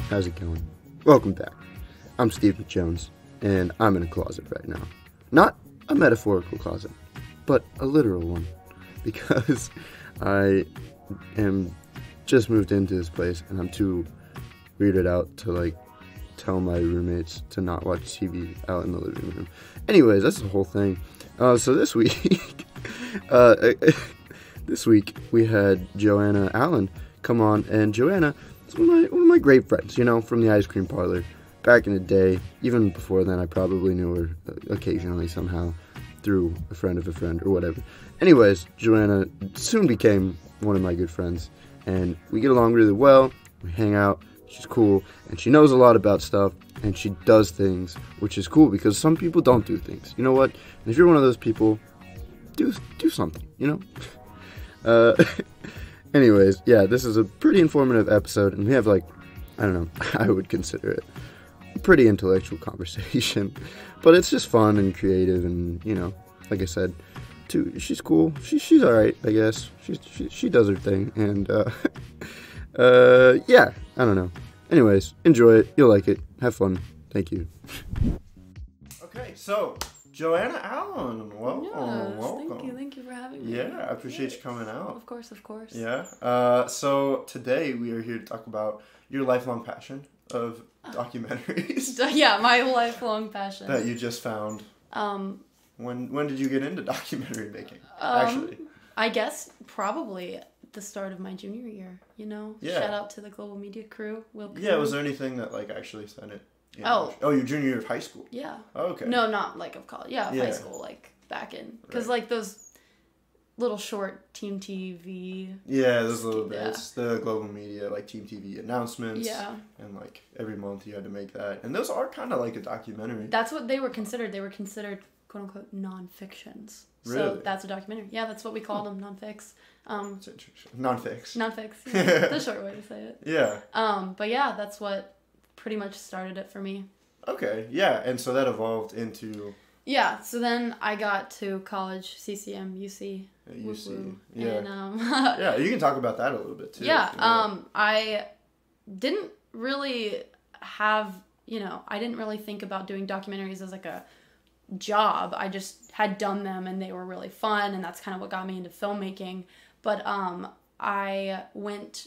how's it going? Welcome back. I'm Steve McJones, and I'm in a closet right now. Not a metaphorical closet, but a literal one, because I am just moved into this place, and I'm too weirded out to, tell my roommates to not watch TV out in the living room. Anyways, that's the whole thing. So this week, we had Joanna Allen come on, and Joanna is one of my great friends, from the ice cream parlor. Back in the day, even before then, I probably knew her occasionally somehow through a friend of a friend or whatever. Anyways, Joanna soon became one of my good friends, and we get along really well. We hang out. She's cool, and she knows a lot about stuff, and she does things, which is cool because some people don't do things. You know what? And if you're one of those people, do something, Anyways, yeah, this is a pretty informative episode, and we have, I don't know, I would consider it a pretty intellectual conversation, but it's just fun and creative, and, like I said, she's cool. She's alright, I guess. She does her thing, and, yeah, I don't know. Anyways, enjoy it. You'll like it. Have fun. Thank you. Okay, so Joanna Allen, welcome. Yes, thank you for having me. Yeah, I appreciate you coming out. Of course. Yeah. So today we are here to talk about your lifelong passion of documentaries. Yeah, my lifelong passion that you just found. When did you get into documentary making? Actually, I guess probably the start of my junior year. Yeah. Shout out to the Global Media crew. Yeah, was there anything that actually sent it? Oh, your junior year of high school. Yeah. Oh, okay. No, not of college. Yeah, high school, back in, because those little short Team TV. Yeah, those little bits. The Global Media Team TV announcements. Yeah. And every month you had to make that, and those are kind of like a documentary. That's what they were considered. They were considered quote unquote non-fictions. Really? So that's a documentary. Yeah, that's what we called them, non-fix. That's interesting. Non-fix. Non-fix. Yeah, the short way to say it. Yeah. But yeah, that's what pretty much started it for me. Okay. Yeah, and so that evolved into. Yeah. So then I got to college, CCM, UC. UC. Woo-woo. Yeah. And, yeah, you can talk about that a little bit too. Yeah. I didn't really have. I didn't really think about doing documentaries as a job. I just had done them and they were really fun, and that's kind of what got me into filmmaking. But I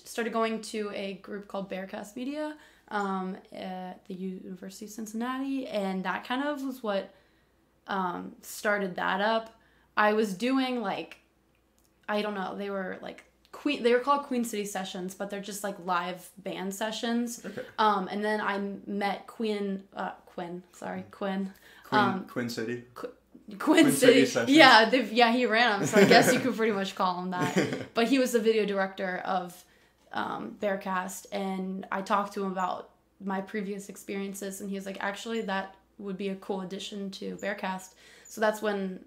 started going to a group called Bearcast Media at the University of Cincinnati, and that kind of was what started that up. I was doing I don't know, they were they were called Queen City Sessions, but they're just live band sessions. Okay. And then I met Quinn. Queen City. Quinn City. Sessions. Yeah, he ran them, so I guess you could pretty much call him that. But he was the video director of Bearcast, and I talked to him about my previous experiences, and he was like, actually, that would be a cool addition to Bearcast. So that's when,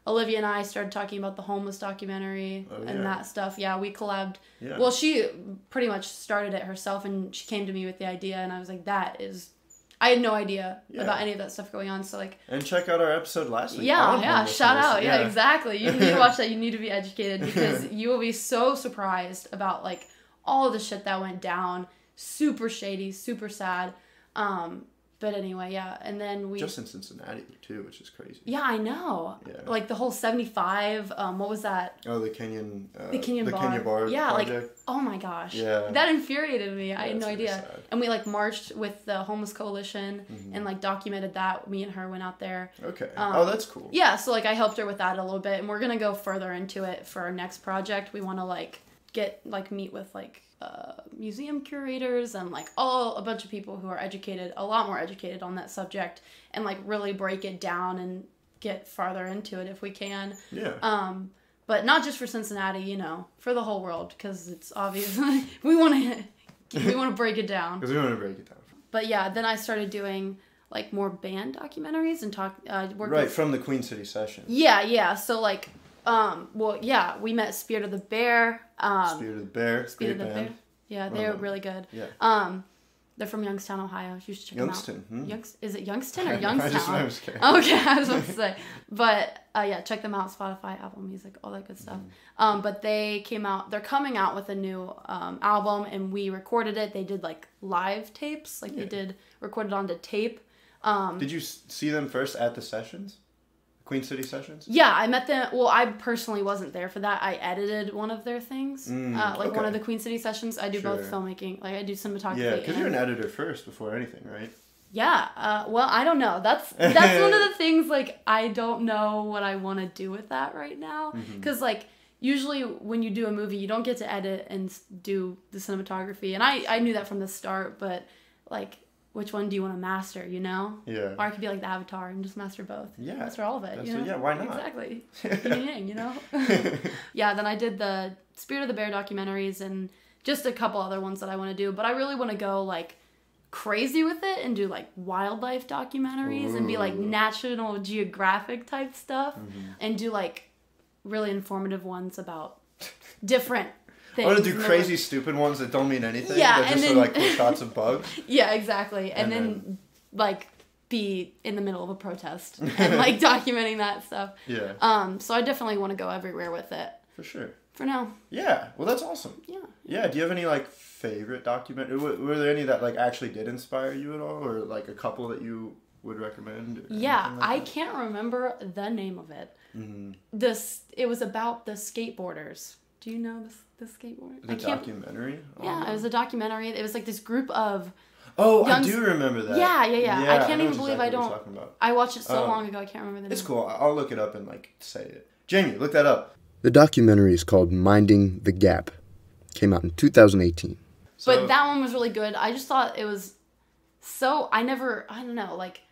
Olivia and I started talking about the homeless documentary and that stuff. Yeah, we collabed. Yeah. Well, she pretty much started it herself, and she came to me with the idea, and I was like, I had no idea about any of that stuff going on, so And check out our episode last week. Yeah, shout out. Yeah, exactly. You need to watch that. You need to be educated, because you will be so surprised about all of the shit that went down. Super shady, super sad. But anyway, yeah, and then we just in Cincinnati too, which is crazy. Yeah, I know. Yeah. The whole 75. What was that? Oh, the Kenyan. The Kenyan bar. Yeah, project. Oh my gosh. Yeah. That infuriated me. I had no idea. Sad. And we marched with the homeless coalition and documented that. Me and her went out there. Okay. Oh, that's cool. Yeah, so I helped her with that a little bit, and we're gonna go further into it for our next project. We want to get meet with museum curators and a bunch of people who are educated, a lot more educated on that subject, and really break it down and get farther into it if we can. Yeah. But not just for Cincinnati, for the whole world, because it's obvious we want to break it down. Because we want to break it down. But yeah, then I started doing more band documentaries and from the Queen City Session. Yeah. So we met Spirit of the Bear. Spirit of the Bear. Spirit of the Bear. Yeah, they were really good. Yeah. They're from Youngstown, Ohio. You should check Youngstown. them out. Is it Youngstown or Youngstown? I was kidding. Okay, I was about to say. But yeah, check them out. Spotify, Apple Music, all that good stuff. But they're coming out with a new album, and we recorded it. They did like live tapes. Like they recorded onto tape. Did you see them first at the sessions? Queen City Sessions? Yeah, I met them. Well, I personally wasn't there for that. I edited one of their things. One of the Queen City Sessions. I do both filmmaking. Like, I do cinematography. Yeah, because you're an editor first before anything, right? Yeah. Well, I don't know. That's one of the things, like, I don't know what I want to do with that right now. Because, like, usually when you do a movie, you don't get to edit and do the cinematography. And I knew that from the start, but, like, which one do you want to master, you know? Yeah. Or I could be like the Avatar and just master both. Yeah. Master all of it, you know? Yeah, why not? Exactly. Yin and yang, you know? Yeah, then I did the Spirit of the Bear documentaries and just a couple other ones that I want to do. But I really want to go, like, crazy with it and do, like, wildlife documentaries and be, like, National Geographic type stuff and do, like, really informative ones about different I want to do crazy, stupid ones that don't mean anything. Yeah, that just are like cool shots of bugs. Yeah, exactly. And then like be in the middle of a protest and like documenting that stuff. Yeah. So I definitely want to go everywhere with it. For sure. For now. Yeah. Well, that's awesome. Yeah. Yeah. Do you have any like favorite were there any that like actually did inspire you at all, or like a couple that you would recommend? Yeah, like I can't remember the name of it. It was about the skateboarders. Do you know the skateboard? The documentary? Yeah, it was a documentary. It was like this group of... I do remember that. Yeah. I can't even believe I don't... I watched it so long ago, I can't remember the name. It's cool. I'll look it up and like say it. Jamie, look that up. The documentary is called Minding the Gap. Came out in 2018. But that one was really good. I just thought it was so... I don't know, like...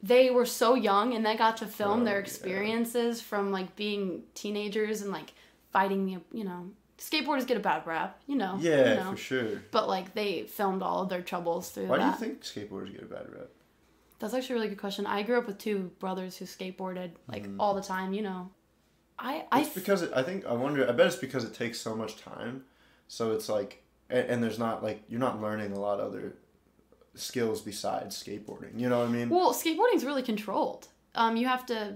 They were so young and they got to film their experiences from like being teenagers and like fighting the, you know, skateboarders get a bad rap, you know. Yeah, you know. for sure. But like they filmed all of their troubles through Why do you think skateboarders get a bad rap? That's actually a really good question. I grew up with two brothers who skateboarded like all the time, you know. I bet it's because it takes so much time. So it's like, and there's not like, you're not learning a lot of other skills besides skateboarding, you know what I mean? Well, skateboarding's really controlled. You have to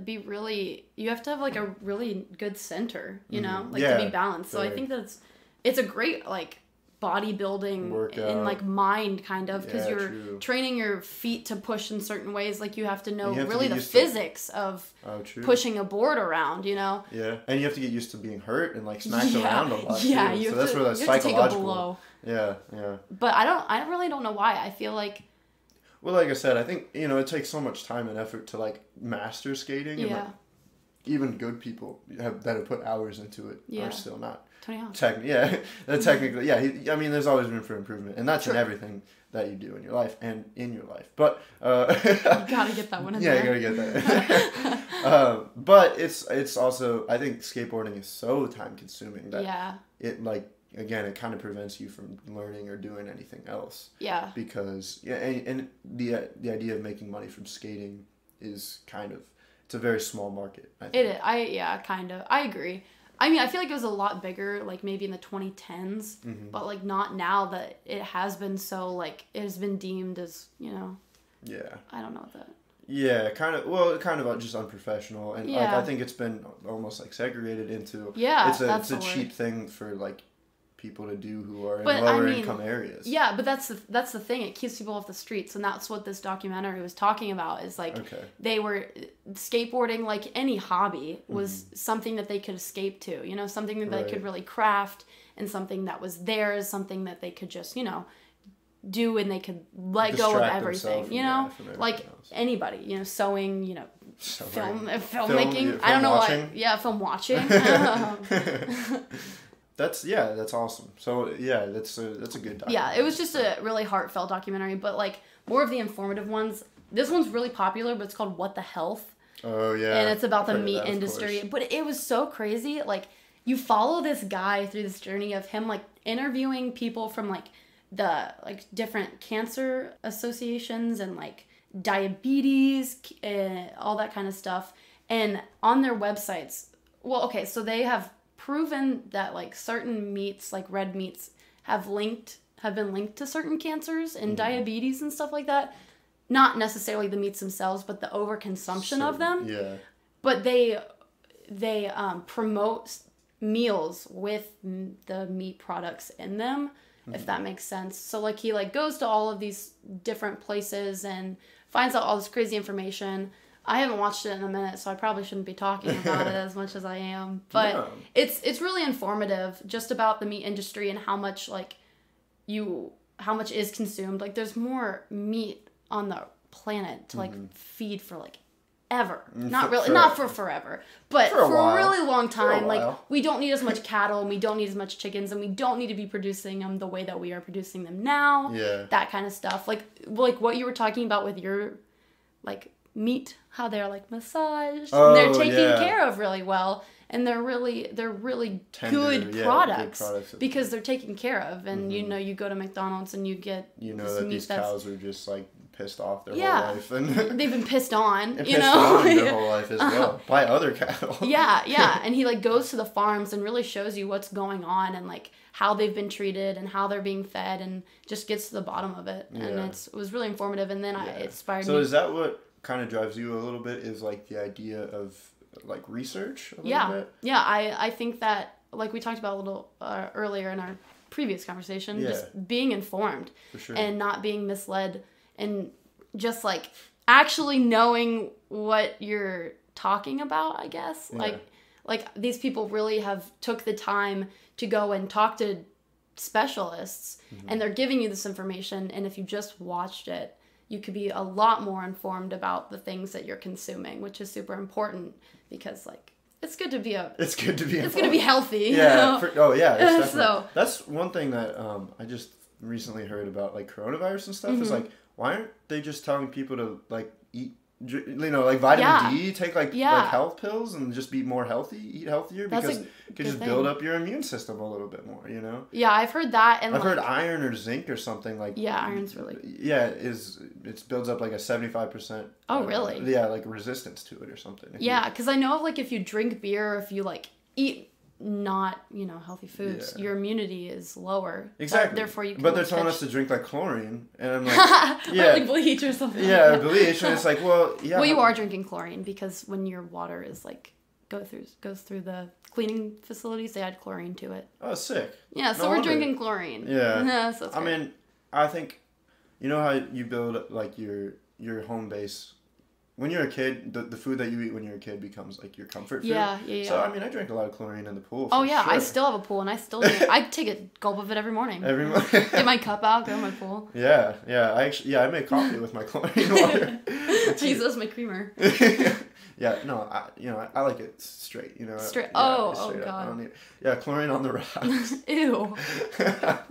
have like a really good center, you know, like to be balanced. So I think that it's a great like bodybuilding workout in like mind kind of, because you're training your feet to push in certain ways. Like you have to know really the physics of pushing a board around, you know? Yeah. And you have to get used to being hurt and like smacked around a lot. Yeah. So that's where that psychological. Yeah. But I really don't know why. I feel like. Well, like I said, I think, you know, it takes so much time and effort to like master skating. Yeah. And, like, even good people that have put hours into it are still not. Tony Hawk. Technically, yeah. I mean, there's always room for improvement, and that's in everything that you do in your life and in your life. But you gotta get that one in there. Yeah, you gotta get that. But it's also, I think skateboarding is so time consuming that it like. Again, it kind of prevents you from learning or doing anything else. Yeah. Because and the idea of making money from skating is kind of, it's a very small market. I think. It is. Kind of. I agree. I mean, I feel like it was a lot bigger, like maybe in the 2010s, but like not now that it has been so like it has been deemed as, you know. Yeah. I don't know what that. Yeah, kind of just unprofessional, and like, I think it's been almost like segregated into. Yeah. It's a cheap thing for like people to do who are in lower income areas. Yeah, but that's the thing. It keeps people off the streets, and that's what this documentary was talking about. Is like they were skateboarding, like any hobby, was something that they could escape to. You know, something that they could really craft, and something that was theirs, something that they could just, you know, do, and they could let go of everything. You know, like anybody. You know, sewing. You know, filmmaking. I don't know watching. Film watching. That's awesome. So that's a good documentary. Yeah, it was just a really heartfelt documentary, but like more of the informative ones. This one's really popular, but it's called What the Health. Oh yeah. And it's about the meat industry. But it was so crazy. Like you follow this guy through this journey of him like interviewing people from like the like different cancer associations and like diabetes and all that kind of stuff. And on their websites, so they have proven that like certain meats, like red meats, have linked have been linked to certain cancers and diabetes and stuff like that. Not necessarily the meats themselves, but the overconsumption of them. Yeah. But they promote meals with the meat products in them, if that makes sense. So like he like goes to all of these different places and finds out all this crazy information. I haven't watched it in a minute, so I probably shouldn't be talking about it as much as I am. But No. it's really informative just about the meat industry and how much is consumed. Like there's more meat on the planet to like feed for like ever. Not for forever, but for a really long time. Like we don't need as much cattle and we don't need as much chickens and we don't need to be producing them the way that we are producing them now. Yeah. That kind of stuff. Like what you were talking about with your like meat, how they're like massaged and they're taken care of really well. And they're really Tender, good good products products because they're taken care of. And you know, you go to McDonald's and you get that these cows are just like pissed off their whole life, and they've been pissed on, and you pissed know, on their whole life as well by other cattle. And he like goes to the farms and really shows you what's going on and like how they've been treated and how they're being fed and just gets to the bottom of it. And it was really informative. And then it inspired me. So is that what kind of drives you a little bit? Is like the idea of like research a little bit? Yeah, I think that, like we talked about a little earlier in our previous conversation, just being informed and not being misled and just like actually knowing what you're talking about, I guess. Like these people really have took the time to go and talk to specialists and they're giving you this information, and if you just watched it, you could be a lot more informed about the things that you're consuming, which is super important because like it's good to be healthy. Yeah. You know? It's So that's one thing that I just recently heard about, like coronavirus and stuff. Is like, why aren't they just telling people to like eat, you know, like vitamin D, take like health pills and just be more healthy, eat healthier, because it could just build up your immune system a little bit more, you know? Yeah, I've heard that, and I've heard iron or zinc or something like. Yeah, iron's really. Yeah, it builds up like a 75%. Oh, really? Yeah, like resistance to it or something. Yeah, because I know like if you drink beer or if you like eat not, you know, healthy foods, your immunity is lower. Exactly. Therefore, you can But they're telling us to drink like chlorine, and I'm like, or like bleach or something. Yeah, bleach, and it's like, well, yeah. Well, you are drinking chlorine because when your water is like goes through the cleaning facilities, they add chlorine to it. Oh, sick. Yeah, so we're drinking chlorine. Yeah. So I mean, I think, you know how you build like your home base. When you're a kid, the food that you eat when you're a kid becomes like your comfort food. Yeah. So I mean, I drank a lot of chlorine in the pool. Oh yeah, sure. I still have a pool, and I still I take a gulp of it every morning. Every morning. Get my cup out, go to my pool. Yeah. I make coffee with my chlorine water. I use that as my creamer. Yeah, no, I like it straight, you know. Straight. Yeah, straight God. I don't need, chlorine on the rocks. Ew. That's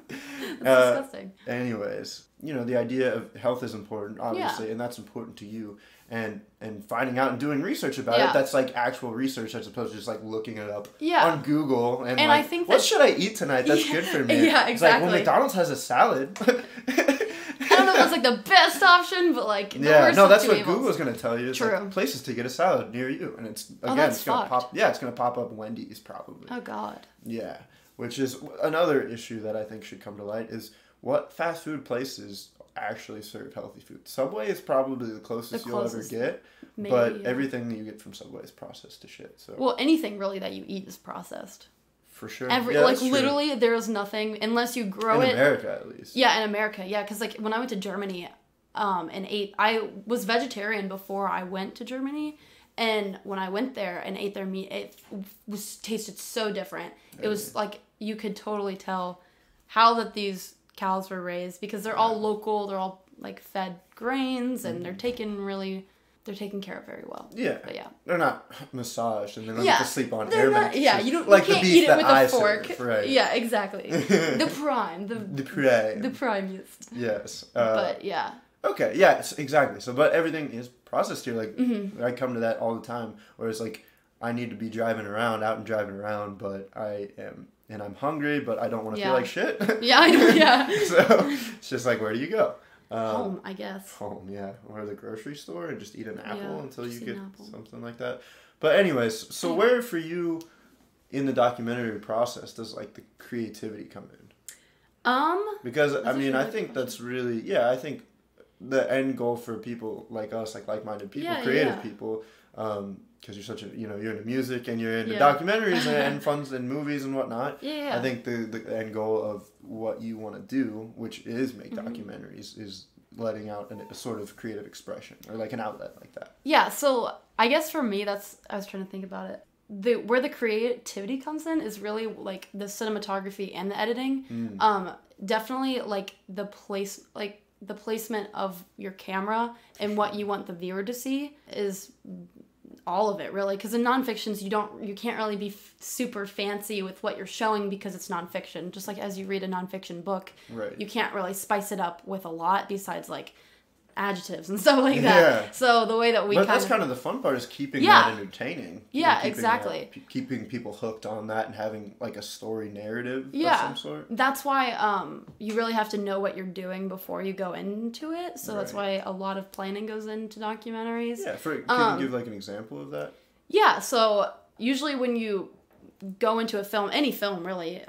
disgusting. Anyways, you know, the idea of health is important, obviously, and that's important to you. And finding out and doing research about it, that's like actual research as opposed to just like looking it up on Google and like, I think what should I eat tonight that's good for me? Yeah, exactly. It's like, well, McDonald's has a salad. I don't know if it's like the best option, but like the worst that's of what two evils. Google's gonna tell you. It's like places to get a salad near you, and it's it's gonna pop. Yeah, it's gonna pop up Wendy's probably. Oh God. Yeah, which is another issue that I think should come to light is what fast food places actually serve healthy food. Subway is probably the closest you'll ever get, but everything that you get from Subway is processed to shit. So well, anything really that you eat is processed. For sure. Literally, there is nothing unless you grow it. In America, at least. Yeah, in America, because like when I went to Germany, and ate, I was vegetarian before I went to Germany, and when I went there and ate their meat, it tasted so different. It was like you could totally tell how that these cows were raised because they're all local. They're all like fed grains, and they're taken care of very well. Yeah. But they're not massaged and they don't have to sleep on air mattresses. Yeah, you can't eat it with a fork. Serve, right. Yeah, exactly. The prime. The primest. Yes. But yeah. Okay, yeah, exactly. So, but everything is processed here. Like, I come to that all the time, where it's like, I need to be driving around, but and I'm hungry, but I don't want to feel like shit. Yeah, I know, yeah. So, it's just like, where do you go? Home, I guess. Home, yeah. Or the grocery store and just eat an apple until you get something like that. But anyways, so where for you in the documentary process does like the creativity come in? Because I mean, I really think good that's really I think the end goal for people like us, like-minded people, Yeah, creative yeah. people, because you're such a you're into music and you're into Yeah. documentaries and funs and movies and whatnot. Yeah. I think the end goal of what you want to do, which is make Mm-hmm. documentaries, is letting out a sort of creative expression or like an outlet like that. Yeah, so I guess for me, I was trying to think about it. Where the creativity comes in is really like the cinematography and the editing. Definitely like the placement of your camera and what you want the viewer to see is all of it, really, because in nonfictions you can't really be super fancy with what you're showing because it's nonfiction. Just like as you read a nonfiction book, Right. you can't really spice it up with a lot besides like adjectives and stuff like that. Yeah. So the way that we But that's kind of the fun part, is keeping Yeah. that entertaining. Yeah, Keeping exactly. keeping people hooked on that and having like a story narrative of Yeah, some sort. that's why you really have to know what you're doing before you go into it. So that's why a lot of planning goes into documentaries. Yeah, can you give like an example of that? Yeah, so usually when you go into a film, any film really,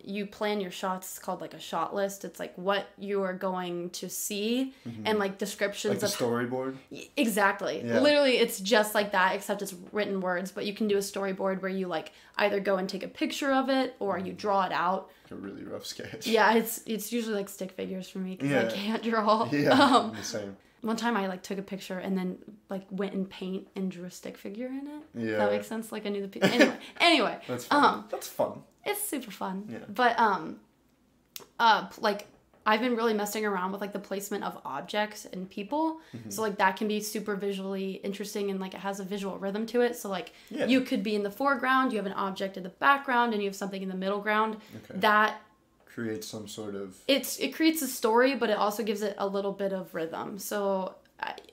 you plan your shots. It's called like a shot list. It's like what you are going to see and like descriptions Like of a storyboard? Exactly. Yeah. Literally, it's just like that, except it's written words. But you can do a storyboard where you like either go and take a picture of it or you draw it out. Like a really rough sketch. Yeah, it's usually like stick figures for me because I can't draw. Yeah, I'm the same. One time I like took a picture and then like went in paint and drew a stick figure in it. Yeah. That makes sense. Like I knew the people. Anyway. That's fun. That's fun. It's super fun. Yeah. But like I've been really messing around with like the placement of objects and people. So like that can be super visually interesting and like it has a visual rhythm to it. So like you could be in the foreground, you have an object in the background, and you have something in the middle ground. Okay. That Create some sort of... it creates a story, but it also gives it a little bit of rhythm. So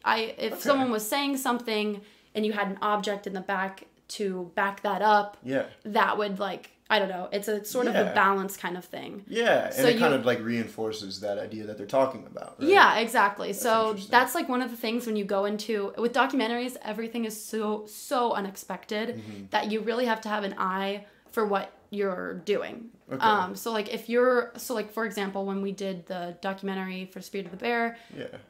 if someone was saying something and you had an object in the back to back that up, that would like, I don't know, it's a sort of a balance kind of thing. Yeah, and So it kind of like reinforces that idea that they're talking about, right? Yeah, exactly. So interesting. that's like one of the things when you go into, with documentaries, everything is so unexpected that you really have to have an eye for what you're doing. Okay. So like for example, when we did the documentary for Spirit of the Bear,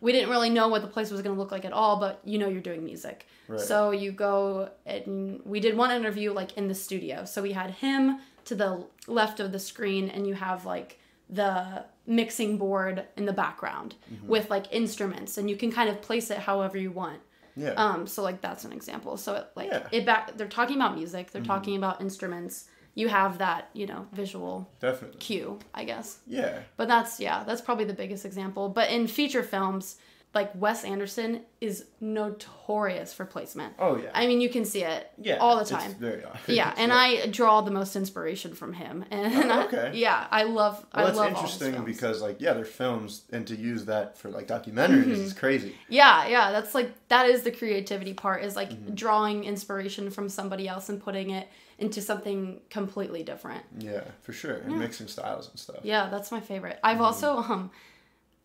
we didn't really know what the place was going to look like at all, but you're doing music. Right. So you go and we did one interview like in the studio. So we had him to the left of the screen and you have like the mixing board in the background with like instruments, and you can kind of place it however you want. Yeah. So like that's an example. So they're talking about music, they're talking about instruments. You have that, visual Definitely. cue, I guess. Yeah. But that's probably the biggest example. But in feature films, like Wes Anderson is notorious for placement. Oh, yeah. I mean, you can see it all the time. It's very obvious. Yeah, and I draw the most inspiration from him. And okay. I love That's all his interesting films. because they're films, and to use that for like documentaries is crazy. Yeah, that's like, that is the creativity part, is like drawing inspiration from somebody else and putting it into something completely different. Yeah, for sure. And mixing styles and stuff. Yeah, that's my favorite. I've also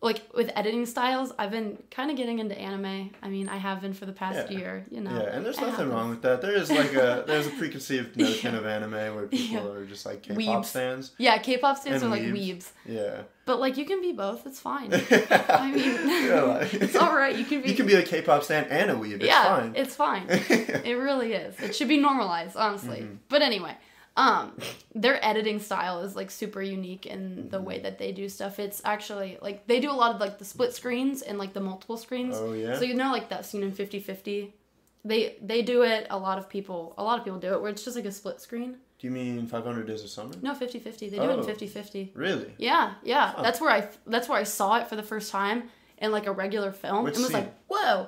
like with editing styles, I've been kind of getting into anime. I mean, I have been for the past year, Yeah, and there's nothing wrong with that. There is there's a preconceived notion of anime where people are just like K-pop Weebs. fans. Yeah, K-pop fans And are like weebs. weebs. Yeah. But like you can be both. It's fine. I mean, it's all right. You can be a K-pop stan and a weeb. It's fine. It's fine. It really is. It should be normalized, honestly. But anyway, their editing style is like super unique in the way that they do stuff. It's actually like they do a lot of like the split screens and like the multiple screens. Oh yeah. So like that scene in 50-50. They do it. A lot of people do it where it's just like a split screen. Do you mean 500 Days of Summer? No, 50-50. They do it in 50-50. Really? Yeah. Huh. That's where I saw it for the first time in like a regular film. Which and was scene? like, whoa.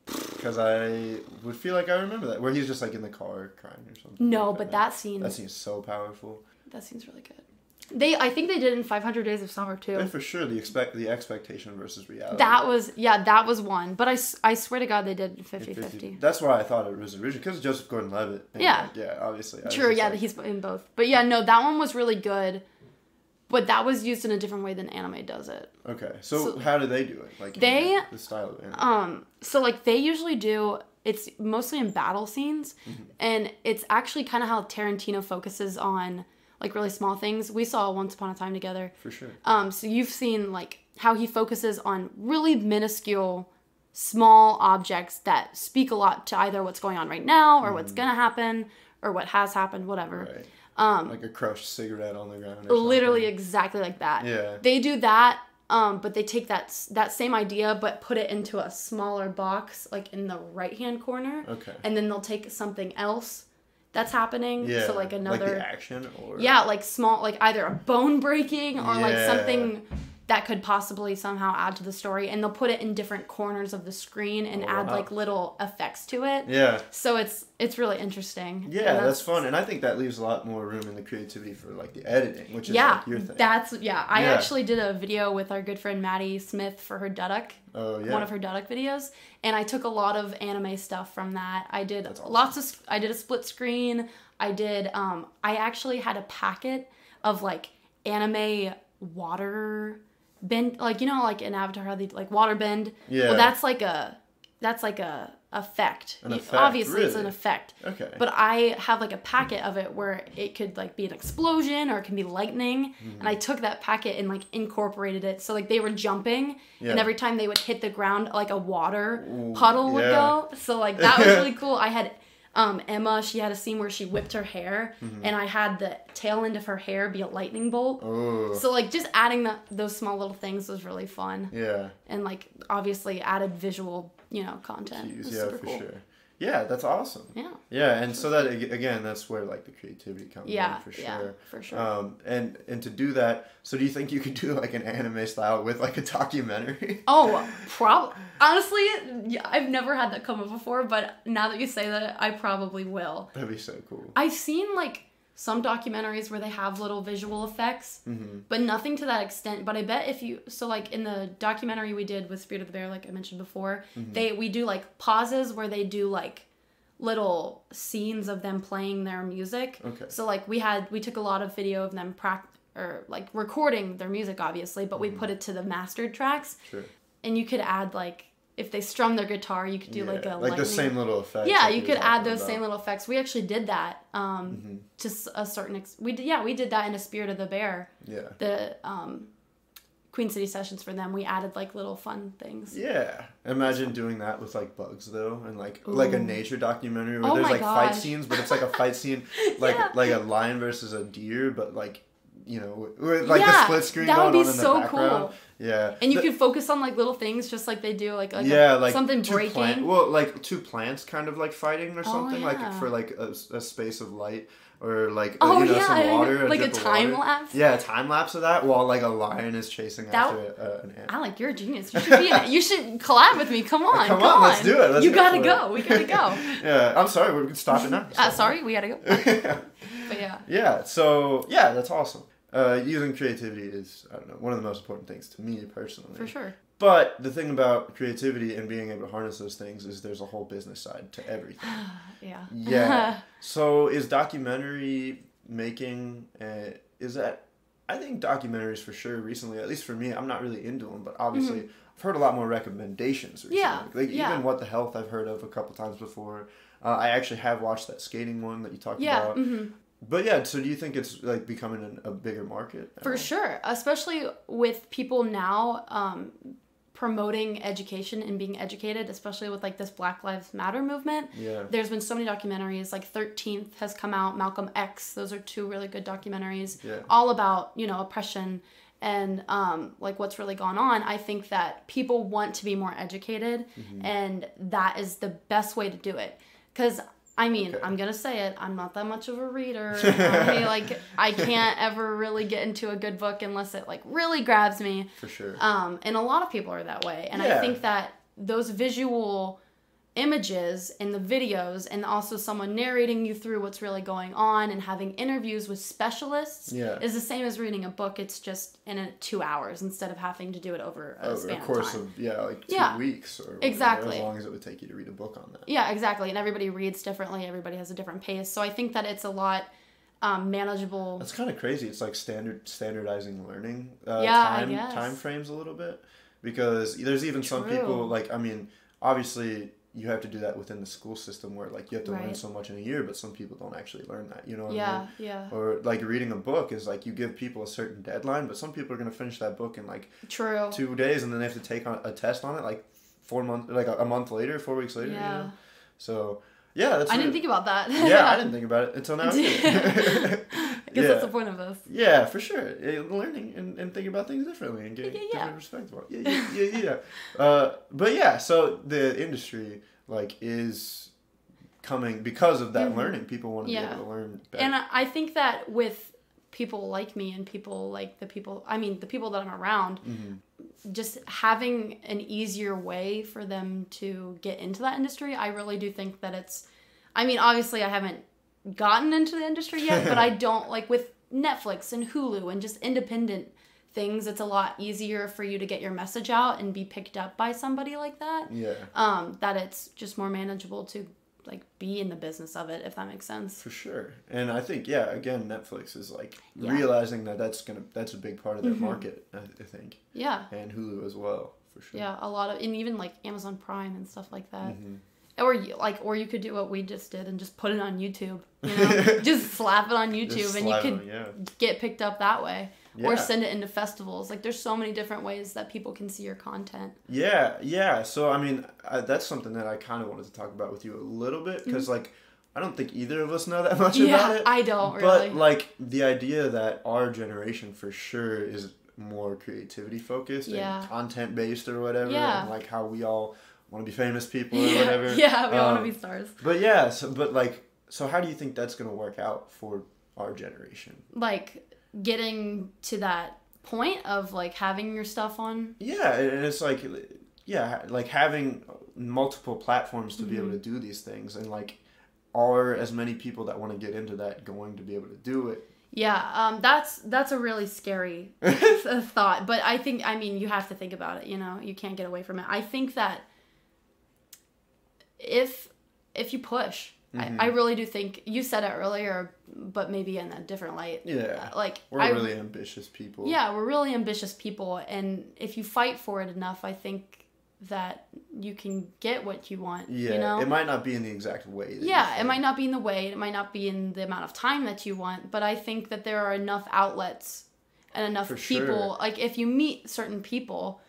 Because I would feel like I remember that, where he's just like in the car crying or something. No, like but that scene is so powerful. That scene's really good. I think they did it in 500 Days of Summer too. And for sure, the expectation versus reality. That was one. But I swear to God they did 50-50. That's why I thought it was original, because Joseph Gordon-Levitt. And Yeah. Obviously. True, he's in both. But yeah, no, that one was really good. But that was used in a different way than anime does it. Okay, so how do they do it? Like the style of anime. So like they usually do. It's mostly in battle scenes, and it's actually kind of how Tarantino focuses on like really small things. We saw Once Upon a Time together. For sure. So you've seen like how he focuses on really minuscule, small objects that speak a lot to either what's going on right now or what's gonna happen or what has happened, whatever. Right. Like a crushed cigarette on the ground. Or Literally something. exactly like that. Yeah. They do that, but they take that same idea but put it into a smaller box, like in the right-hand corner. Okay. And then they'll take something else that's happening. Yeah. So like another. Like the action or. Yeah, like small, like either a bone breaking or like Yeah. something that could possibly somehow add to the story, and they'll put it in different corners of the screen and add like little effects to it. Yeah. So it's really interesting. Yeah, that's fun, and I think that leaves a lot more room in the creativity for like the editing, which is like your thing. I actually did a video with our good friend Maddie Smith for her Duduk. Oh yeah. One of her Duduk videos, and I took a lot of anime stuff from that. I did awesome. I did a split screen. I did I actually had a packet of like anime water bend, like, you know, like in Avatar how they like water bend. Yeah. Well, that's like a effect. An effect, Obviously it's really? an effect. Okay. But I have like a packet of it where it could like be an explosion or it can be lightning. And I took that packet and like incorporated it. So like they were jumping and every time they would hit the ground, like a water puddle would go. So like that was really cool. I had Emma, she had a scene where she whipped her hair and I had the tail end of her hair be a lightning bolt. Oh. So like just adding those small little things was really fun. Yeah. And like obviously added visual, you know, content. Cues, It was yeah, super for cool. sure. Yeah, that's awesome. Yeah. Yeah, and so that again, that's where like the creativity comes in for sure. Yeah, for sure. And to do that, so do you think you could do like an anime style with like a documentary? Oh, honestly, yeah, I've never had that come up before, but now that you say that, I probably will. That'd be so cool. I've seen like some documentaries where they have little visual effects, but nothing to that extent. But I bet so like in the documentary we did with Spirit of the Bear, like I mentioned before, we do like pauses where they do like little scenes of them playing their music. Okay. So like we took a lot of video of them or like recording their music, obviously, but we put it to the mastered tracks. Sure. And you could add like, if they strum their guitar, you could do like a like lightning. the same little effects. Yeah, like you we could were add talking those about. same little effects. We actually did that to a certain we did that in a Spirit of the Bear. Yeah. The Queen City sessions for them, we added like little fun things. Yeah. Imagine doing that with like bugs though, and like a nature documentary where Oh there's my like fight gosh. scenes, but it's like a fight scene like a lion versus a deer, but like, you know, with like the split screen that would going be on in so the background. cool. Yeah. And you could focus on like little things just like they do like something breaking. Like two plants kind of like fighting or something, like for like a space of light. Or like some water, like a drip of time water. lapse. Yeah, a time lapse of that while like a lion is chasing after an ant. I like, you're a genius. You should you should collab with me. Come on, Come on, let's do it. You gotta go. We gotta go. Yeah, I'm sorry, we can stop it now. Sorry, we gotta go. But yeah. Yeah, so yeah, that's awesome. Using creativity is, I don't know, one of the most important things to me personally. For sure. But the thing about creativity and being able to harness those things is there's a whole business side to everything. Yeah. Yeah. So is documentary making, I think documentaries for sure recently, at least for me, I'm not really into them, but obviously I've heard a lot more recommendations recently. Yeah. Like even What the Health I've heard of a couple times before. I actually have watched that skating one that you talked about. But yeah, so do you think it's like becoming a bigger market? For sure, especially with people now promoting education and being educated, especially with like this Black Lives Matter movement. Yeah. There's been so many documentaries, like 13th has come out, Malcolm X, those are two really good documentaries, all about, you know, oppression and like what's really gone on. I think that people want to be more educated and that is the best way to do it. Because I mean, I'm going to say it. I'm not that much of a reader. I can't ever really get into a good book unless it, like, really grabs me. For sure. And a lot of people are that way. And I think that those visual images and the videos and also someone narrating you through what's really going on and having interviews with specialists is the same as reading a book. It's just in 2 hours instead of having to do it over a span of time. course of 2 weeks or exactly as long as it would take you to read a book on that. Yeah, exactly. And everybody reads differently. Everybody has a different pace. So I think that it's a lot manageable. That's kind of crazy. It's like standardizing learning time frames a little bit, because there's even some people, like, I mean, obviously you have to do that within the school system where like you have to learn Right. so much in a year, but some people don't actually learn that. You know what I Yeah, mean? yeah. Or like reading a book is like you give people a certain deadline, but some people are gonna finish that book in like True. 2 days, and then they have to take on a test on it like 4 months, like a month later, 4 weeks later. You Yeah. know? So yeah, that's. I didn't think about that. Yeah, I didn't think about it until now. Either. I guess that's the point of this. Yeah, for sure. Learning and thinking about things differently and getting Yeah. different perspective. Yeah. But yeah, so the industry like is coming because of that learning. People want to be able to learn better. And I think that with people like me and people like the people that I'm around, just having an easier way for them to get into that industry, I really do think that it's, obviously I haven't gotten into the industry yet, but I don't, like with Netflix and Hulu and just independent things, it's a lot easier for you to get your message out and be picked up by somebody like that. Yeah. That it's just more manageable to like be in the business of it, if that makes sense. For sure. And I think, yeah, again, Netflix is like realizing that that's a big part of their market, I think. Yeah. And Hulu as well, for sure. Yeah, a lot of, and even like Amazon Prime and stuff like that. Or you could do what we just did and just put it on YouTube. You know, just slap it on YouTube and you could get picked up that way. Yeah. Or send it into festivals. Like there's so many different ways that people can see your content. Yeah. So that's something that I kind of wanted to talk about with you a little bit because like I don't think either of us know that much about it. I don't really. But like the idea that our generation for sure is more creativity focused and content based or whatever, and like how we all want to be famous people or whatever. Yeah, we all want to be stars. But yeah, so how do you think that's gonna work out for our generation? Like getting to that point of like having your stuff on. Yeah, and it's like like having multiple platforms to be able to do these things, and like are as many people that want to get into that going to be able to do it? Yeah, that's a really scary thought, but I think you have to think about it, you know, you can't get away from it. I think that if you push, I really do think, you said it earlier, but maybe in a different light. Yeah. Like we're really ambitious people. Yeah, we're really ambitious people, and if you fight for it enough, I think that you can get what you want. Yeah, you know? It might not be in the exact way. It might not be in the way, it might not be in the amount of time that you want, but I think that there are enough outlets and enough people. Like if you meet certain people,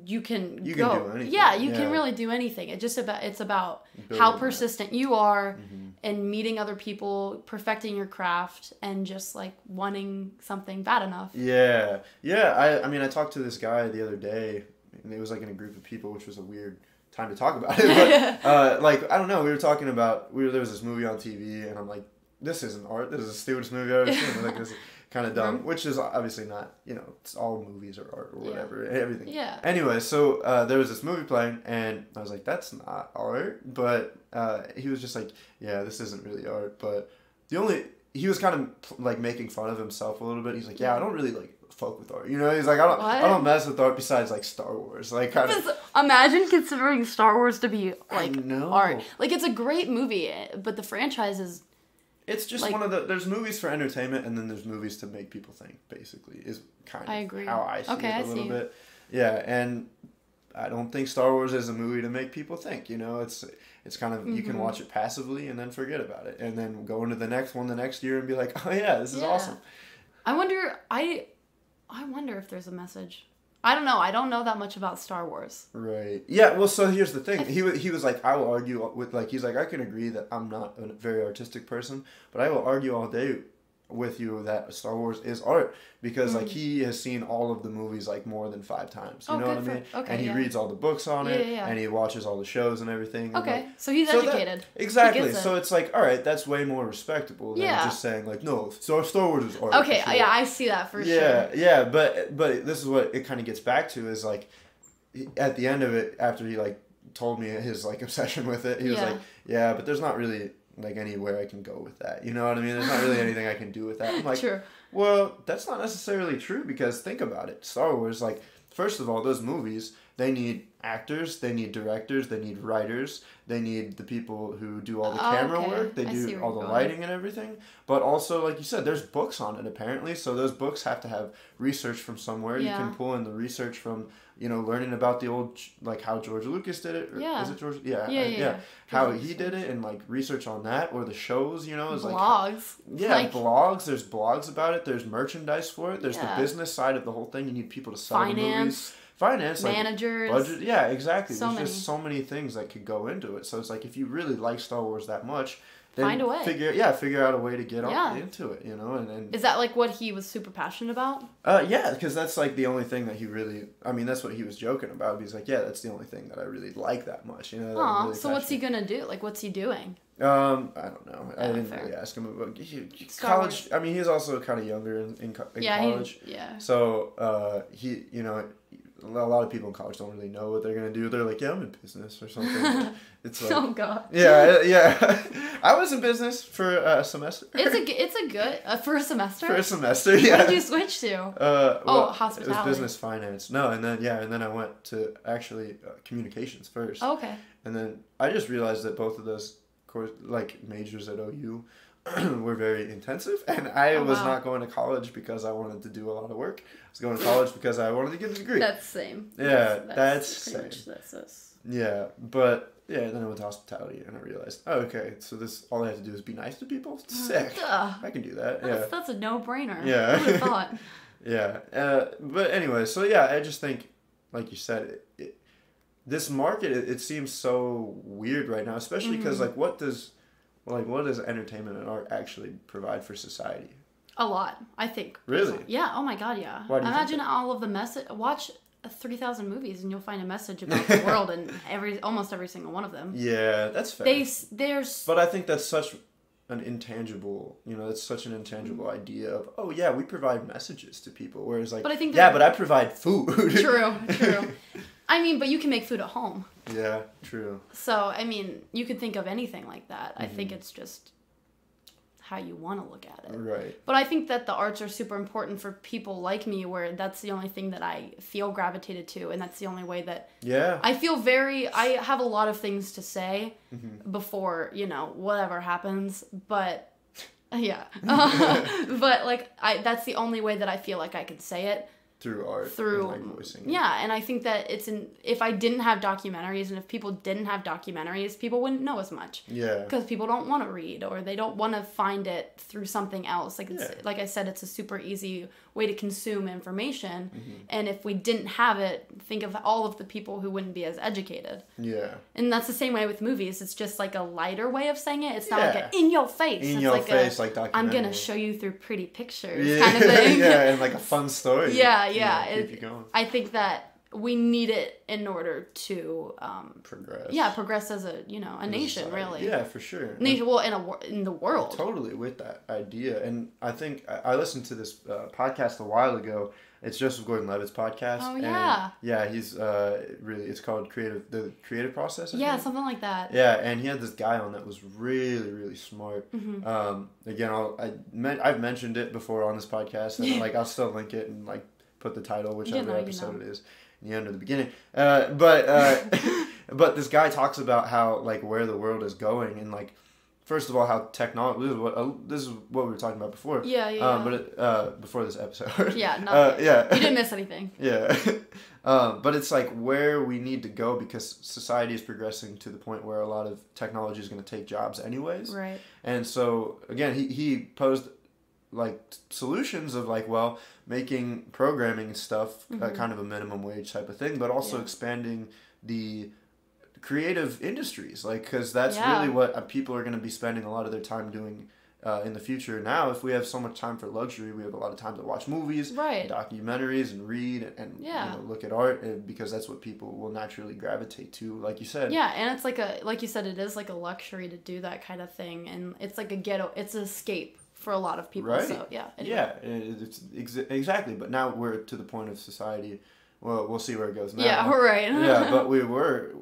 you can go. Do anything. Yeah, you can really do anything. It's about how persistent you are and meeting other people, perfecting your craft, and just like wanting something bad enough. Yeah. I talked to this guy the other day, and it was like in a group of people, which was a weird time to talk about it. But like I don't know, we were talking about there was this movie on TV, and I'm like, this isn't art. This is the stupidest movie I've ever seen. Like this is kind of dumb, which is obviously not. You know, it's all movies are art or whatever, everything. Yeah. Anyway, so there was this movie playing, and I was like, that's not art. But he was just like, yeah, this isn't really art. But he was kind of like making fun of himself a little bit. He's like, yeah, I don't really like fuck with art, you know. He's like, I don't mess with art besides like Star Wars, like kind of. Imagine considering Star Wars to be like know. art. Like it's a great movie, but the franchise is. It's just like, there's movies for entertainment, and then there's movies to make people think. Basically, is kind of how I see it a little bit. Yeah, and I don't think Star Wars is a movie to make people think. You know, it's kind of you can watch it passively and then forget about it, and then go into the next one the next year and be like, oh yeah, this is awesome. I wonder if there's a message. I don't know. I don't know that much about Star Wars. Right. Yeah, well, so here's the thing. He was like, I will argue with, like, he's like, I can agree that I'm not a very artistic person, but I will argue all day with you that Star Wars is art, because like he has seen all of the movies like more than 5 times. You know what I mean? And he reads all the books on it, and he watches all the shows and everything. Okay, so he's educated. Exactly. So it's like, all right, that's way more respectable than just saying like, no, Star Wars is art. Okay, yeah, I see that for sure. Yeah, but this is what it kind of gets back to is like, at the end of it, after he like told me his like obsession with it, he was like, yeah, but there's not really like anywhere I can go with that. You know what I mean? There's not really anything I can do with that. I'm like, well, that's not necessarily true, because think about it. Star Wars, like, first of all, those movies, they need actors, they need directors, they need writers, they need the people who do all the camera work, they do all the lighting and everything. But also, like you said, there's books on it apparently, so those books have to have research from somewhere. You can pull in the research from, learning about the old, like how George Lucas did it. Or, is it George? Yeah. How he did it, and like research on that, or the shows, is blogs. Like, blogs. There's blogs about it. There's merchandise for it. There's the business side of the whole thing. You need people to sell the movies. Finance, managers, like budget, yeah, exactly. There's just so many things that could go into it. So it's like if you really like Star Wars that much, then find a way. Figure out a way to get into it, and is that like what he was super passionate about? Yeah, because that's like the only thing that he really. I mean, that's what he was joking about. He's like, yeah, that's the only thing that I really like that much, Really so what's he gonna do? Like, what's he doing? I don't know. I didn't really ask him about college. I mean, he's also kind of younger in college. So he, a lot of people in college don't really know what they're gonna do. They're like, yeah, I'm in business or something. It's like, oh god. Yeah. I was in business for a semester. It's a good for a semester. For a semester, yeah. What did you switch to? Hospitality. It was business finance. No, and then I went to actually communications first. Oh, okay. And then I just realized that both of those majors at OU were very intensive, and I was not going to college because I wanted to do a lot of work. I was going to college because I wanted to get a degree. That's the same. Yeah, that's same. That's us. Yeah, but then I went to hospitality, and I realized, okay, so all I have to do is be nice to people? Sick. I can do that. That's a no-brainer. Yeah. Who would have thought? Yeah. But anyway, so yeah, I just think, like you said, this market, it seems so weird right now, especially because, what does entertainment and art actually provide for society? A lot, I think. Really? Yeah. Oh my God, yeah. Why do you Imagine all of the watch 3,000 movies and you'll find a message about the world in almost every single one of them. Yeah, that's fair. But I think that's such an intangible, it's such an intangible idea of, oh yeah, we provide messages to people. Whereas like, but I provide food. True. I mean, but you can make food at home. Yeah, true. So, I mean, you could think of anything like that. I think it's just how you want to look at it. Right. But I think that the arts are super important for people like me, where that's the only thing that I feel gravitated to, and that's the only way that I feel I have a lot of things to say before, whatever happens, but yeah. But like that's the only way that I feel like I can say it. Through art, and voicing. Yeah, and I think that if I didn't have documentaries, and if people didn't have documentaries, people wouldn't know as much. Yeah. Because people don't want to read, or they don't want to find it through something else. Like I said, it's a super easy way to consume information. And if we didn't have it, think of all of the people who wouldn't be as educated. Yeah. And that's the same way with movies. It's just like a lighter way of saying it. It's not like a in your face. Like documentary. I'm gonna show you through pretty pictures kind of thing. Yeah, and like a fun story. Yeah. Keep you going. I think that we need it in order to progress. Yeah, progress as a nation, really. Yeah, for sure. Nation, well, in the world. Totally with that idea, and I think I listened to this podcast a while ago. It's Joseph Gordon-Levitt's podcast. Oh yeah. And yeah, he's really. It's called the creative process. I think. Something like that. Yeah, and he had this guy on that was really, really smart. Again, I've mentioned it before on this podcast, and I'll still link it and put the title, whichever episode it is, in the end or the beginning. But this guy talks about how where the world is going, and first of all, how technology. This is what we were talking about before. But before this episode. Yeah. Nothing. You didn't miss anything. Yeah. But it's where we need to go, because society is progressing to the point where a lot of technology is going to take jobs anyways. Right. And so again, he posed solutions of making programming stuff kind of a minimum wage type of thing, but also expanding the creative industries, because that's really what people are going to be spending a lot of their time doing in the future. Now, if we have so much time for luxury, we have a lot of time to watch movies, documentaries, and read and look at art, because that's what people will naturally gravitate to, like you said. Yeah, and it's like you said, it is a luxury to do that kind of thing, and it's a ghetto, it's an escape for a lot of people. Right. So yeah. Anyway. Yeah, it's exactly. But now we're to the point of society. Well, we'll see where it goes now. Yeah, we're right. Yeah, but we're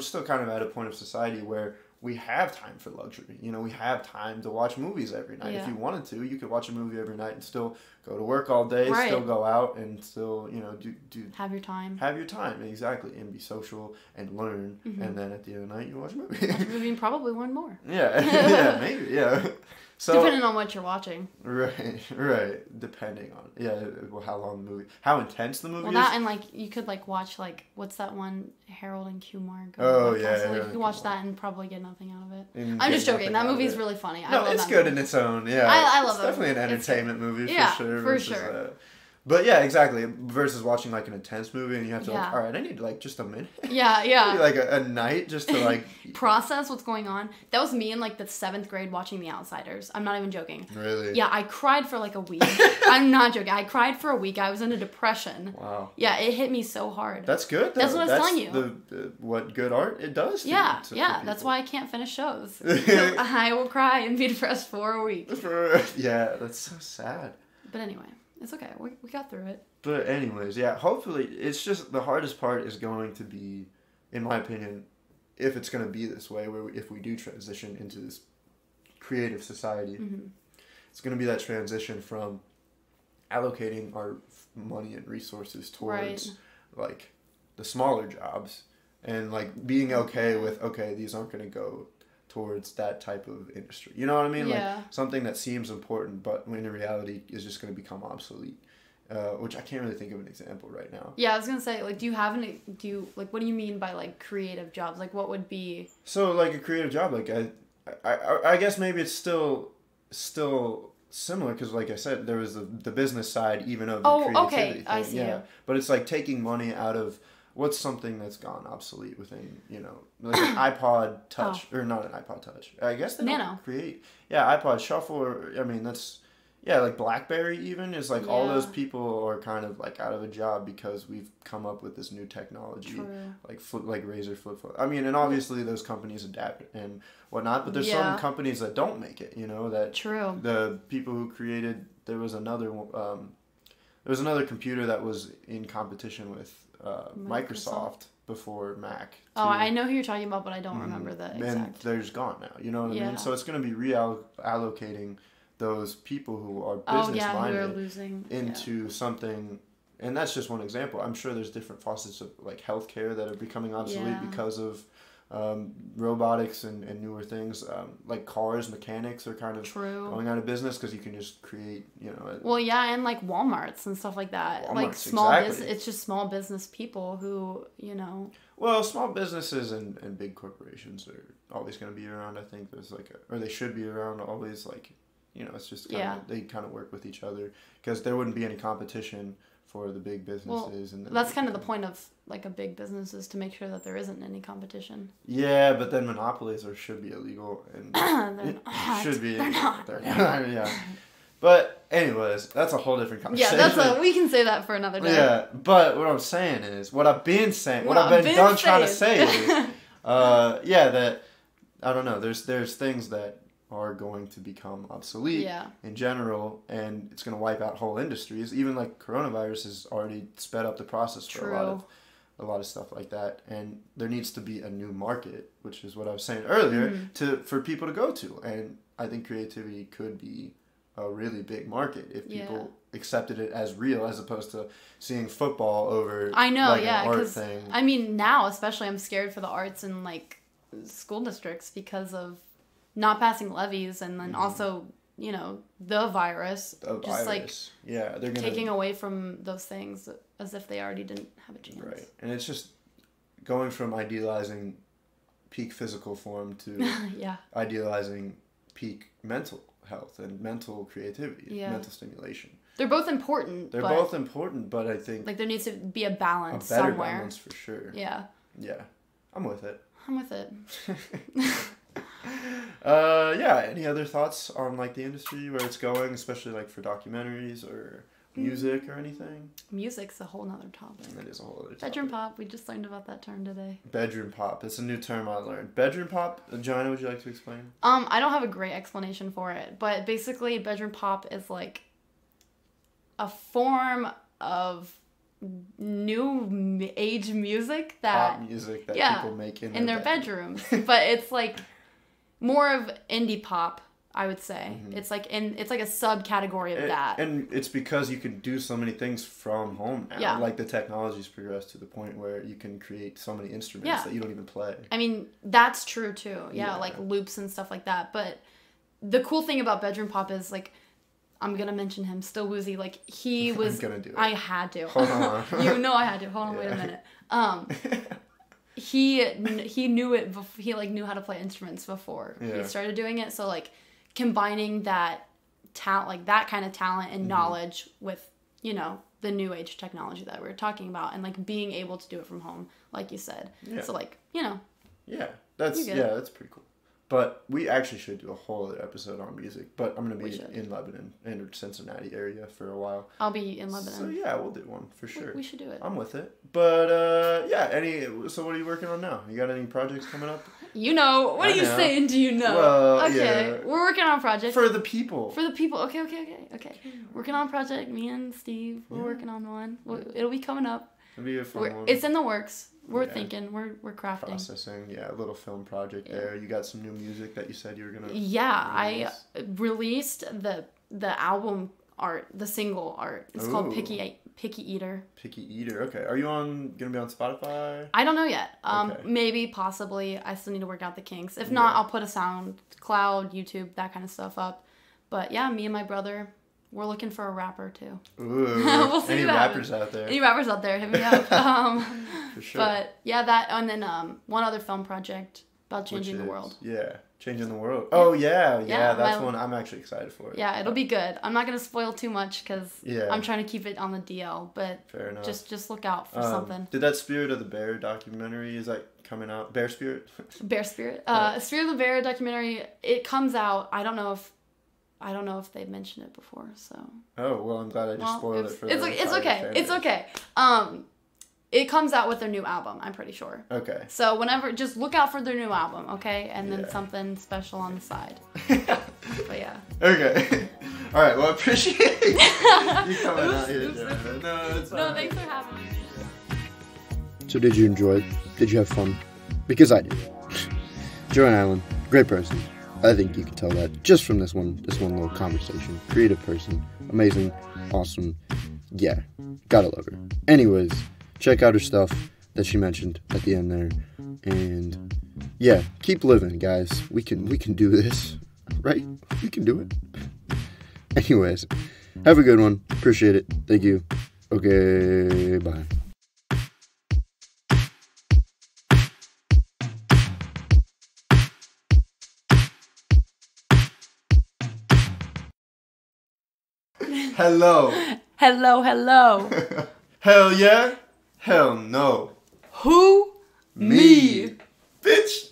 still kind of at a point of society where we have time for luxury. You know, we have time to watch movies every night. Yeah. If you wanted to, you could watch a movie every night and still go to work all day, Right. still go out and still, you know, do Have your time. have your time, exactly, and be social and learn. And then at the end of the night, you watch a movie. Watch a movie and probably learn more. Yeah, yeah, maybe, yeah. So Depending on what you're watching. right. Depending on well, how long the movie, how intense the movie Well, is. that and like you could like watch like what's that one Harold and Kumar? Oh, podcast? yeah, So, like, Harold you and can watch Kumar. that and probably get nothing out of it. And I'm get just joking. nothing That out of movie's it. really funny. I No, love it's that good movie. in its own. Yeah, I love it's that definitely an movie. It's entertainment movie Yeah, for sure. for versus, sure. But yeah, exactly. Versus watching like an intense movie and you have to Yeah. like, all right, I need like just a minute. Yeah, yeah. Maybe, like a night just to like. Process what's going on. That was me in like the 7th grade watching The Outsiders. I'm not even joking. Really? Yeah, I cried for like a week. I'm not joking. I cried for a week. I was in a depression. Wow. Yeah, it hit me so hard. That's good. Though. That's what I was telling you. What good art it does. To Yeah, to yeah. for That's people. why I can't finish shows. I will cry and be depressed for a week. Yeah, that's so sad. But anyway, it's okay. We got through it. But anyways, yeah, hopefully, it's just the hardest part is going to be, in my opinion, if it's going to be this way, where if we do transition into this creative society, it's going to be that transition from allocating our money and resources towards like the smaller jobs and like being okay with, okay, these aren't going to go towards that type of industry. You know what I mean? Yeah. Like something that seems important, but in reality is just going to become obsolete. Which I can't really think of an example right now. Yeah, I was gonna say, like, what do you mean by like creative jobs? Like, what would be? So like a creative job, like I guess maybe it's still similar because like I said, there was the business side even of the creativity thing. I see. Yeah, but it's like taking money out of what's something that's gone obsolete within, you know, like an iPod Touch or not an iPod Touch. I guess they don't create. Yeah, iPod Shuffle. Or, I mean that's. Yeah, like BlackBerry even is like all those people are kind of like out of a job because we've come up with this new technology. True. Like Razor flip phone. I mean, and obviously those companies adapt and whatnot, but there's some companies that don't make it. You know that. True. The people who created there was another computer that was in competition with Microsoft before Mac. Oh, I know who you're talking about, but I don't remember the exact. And they're just gone now. You know what I mean? So it's going to be reallocating those people who are business-minded into something, and that's just one example. I'm sure there's different facets of like healthcare that are becoming obsolete because of robotics and newer things. Like cars, mechanics are kind of going out of business because you can just create, you know. And like Walmarts and stuff like that. Like small business, it's just small business people who, you know. Well, small businesses and big corporations are always going to be around. I think there's like or they should be around always. Like, you know, it's just kind of, they kind of work with each other because there wouldn't be any competition for the big businesses. Well, that's kind of the point of like a big business is to make sure that there isn't any competition. Yeah, but then monopolies should be illegal and should be. They're not. Yeah. But anyways, that's a whole different conversation. Yeah, we can say that for another day. Yeah, but what I'm saying is, what I've been saying, what I've been trying to say is, that I don't know. There's things that are going to become obsolete in general, and it's going to wipe out whole industries. Even like coronavirus has already sped up the process for a lot of stuff like that, and there needs to be a new market, which is what I was saying earlier, for people to go to. And I think creativity could be a really big market if people accepted it as real, as opposed to seeing football over an art thing. I mean, now especially I'm scared for the arts in like school districts because of not passing levies, and then also, you know, the virus. Like they're gonna taking away from those things as if they already didn't have a chance. Right, and it's just going from idealizing peak physical form to idealizing peak mental health and mental creativity, mental stimulation. They're both important. But I think like there needs to be a balance a better somewhere. Balance for sure. Yeah. Yeah, I'm with it. Any other thoughts on like the industry, where it's going, especially like for documentaries or music or anything? Music's a whole nother topic. That is a whole other topic. Bedroom pop, we just learned about that term today. Bedroom pop, it's a new term I learned. Bedroom pop, Joanna, would you like to explain? I don't have a great explanation for it, but basically bedroom pop is like a form of new age music that pop music that people make in their bedrooms. But it's like more of indie pop, I would say. It's like a subcategory of that. And it's because you can do so many things from home now. Yeah. Like the technology's progressed to the point where you can create so many instruments that you don't even play. I mean, that's true too. Yeah. Like loops and stuff like that. But the cool thing about bedroom pop is like, I'm gonna mention him, Still Woozy. Like he was. I'm gonna do it. I had to. Hold on. You know I had to. Hold on, wait a minute. He knew it. He like knew how to play instruments before he started doing it. So like combining that talent, like that kind of talent and knowledge with, you know, the new age technology that we were talking about, and like being able to do it from home, like you said. Yeah. So like, you know. Yeah, that's pretty cool. But we actually should do a whole other episode on music. But I'm going to be in Lebanon and Cincinnati area for a while. I'll be in Lebanon. So yeah, we'll do one for sure. We should do it. I'm with it. But yeah, so what are you working on now? You got any projects coming up? You know. What are you saying? Do you know? Well, okay. Yeah. We're working on a project. For the people. For the people. Okay. Working on a project. Me and Steve, we're working on one. It'll be coming up. It'll be a fun one. It's in the works. We're thinking. We're crafting. Processing. Yeah, a little film project there. You got some new music that you said you were going to release. I released the album art, the single art. It's called Picky Eater. Picky Eater. Okay. Are you going to be on Spotify? I don't know yet. Maybe, possibly. I still need to work out the kinks. If not, I'll put a SoundCloud, YouTube, that kind of stuff up. But yeah, me and my brother, we're looking for a rapper too. Ooh. We'll see. Any rappers out there? Any rappers out there? Hit me up. For sure. But yeah, that, and then one other film project about changing the world. Yeah. Changing the world. Oh, yeah. That's one I'm actually excited for. Yeah, it'll be good. I'm not going to spoil too much because I'm trying to keep it on the DL. But fair enough. Just look out for something. Did that Spirit of the Bear documentary, is that coming out? Bear Spirit? Bear Spirit. Spirit of the Bear documentary, it comes out. I don't know if they've mentioned it before, so. Oh, well, I'm glad I just spoiled it for It's okay. It's okay. It comes out with their new album, I'm pretty sure. Okay. So just look out for their new album, okay? And then something special on the side. But yeah. Okay. All right, well, I appreciate you coming out here, Joanna. No, it's fine. No, thanks for having me. So did you enjoy it? Did you have fun? Because I did. Joanna Allen, great person. I think you can tell that just from this one little conversation. Creative person, amazing, awesome. Yeah, gotta love her. Anyways, check out her stuff that she mentioned at the end there, and yeah, keep living, guys. We can do this, right? We can do it. Anyways, have a good one. Appreciate it. Thank you. Okay, bye. Hello. Hello. Hell yeah. Hell no. Who? Me. Bitch.